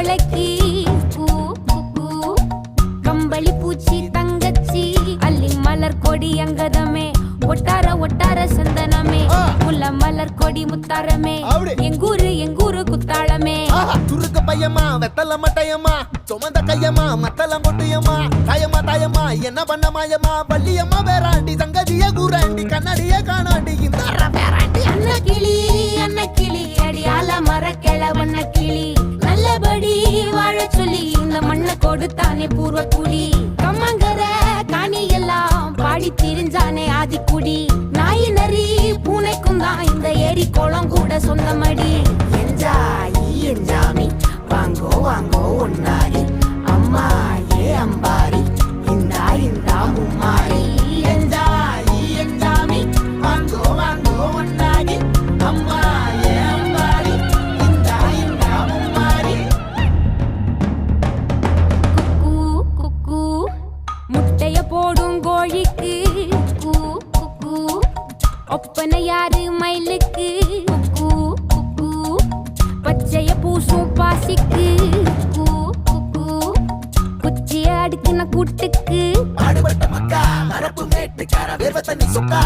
தவளைக்கு கூ கூ, கூ. கம்பளி பூச்சி தங்கச்சி அள்ளி மலர் கொடி அங்கதமே ஒட்டார ஒட்டார சந்தனமே முல்ல மலர் கொடி முத்தாரமே எங்கூரு குத்தாளமே துருக்க பையமா வெத்தல மட்டையம்மா சுமந்த கையம்மா மத்தல மொட்டையம்மா தாயம்மா என்ன பண்ண மாயம்மா பள்ளியம்மா வேறாண்டி சங்கதிய கூறாண்டி கண்ணடிய காணாண்டி இந்த வேறாண்டி அன்ன கிளி அடியால மர கிளவண்ண கிளி நல்லபடி வாழ சொல்லி இந்த மண்ணை கொடுத்தானே பூர்வ குடி கம்மங்கர காணி எல்லாம் பாடி திரிஞ்சானே ஆதிக்குடி நாய் நரி பூனைக்கும் தான் இந்த ஏரி குளம் கூட சொந்தமடி என்ஜாமி வாங்கோ வாங்கோ ஒன்னாரி அம்மா ஏ அம்பாரி இந்தா மும்மாரி என்ஜாமி வாங்கோ வாங்கோ ஒன்னாகி அம்மா ஏ அம்பாரி இந்தா மும்மாரி குக்கு குக்கு முட்டைய போடும் கோழிக்கு குக்கு குக்கு ஒப்பனை யாரு மயிலுக்கு குக்கு குக்கு பச்சைய பூசும் பாசிக்கு குக்கு குக்கு குச்சிய அடுக்கின கூட்டுக்கு பாடுபட்ட மக்கா மரப்பு மேட்டுக்கார வேர்வ தண்ணி சொக்கா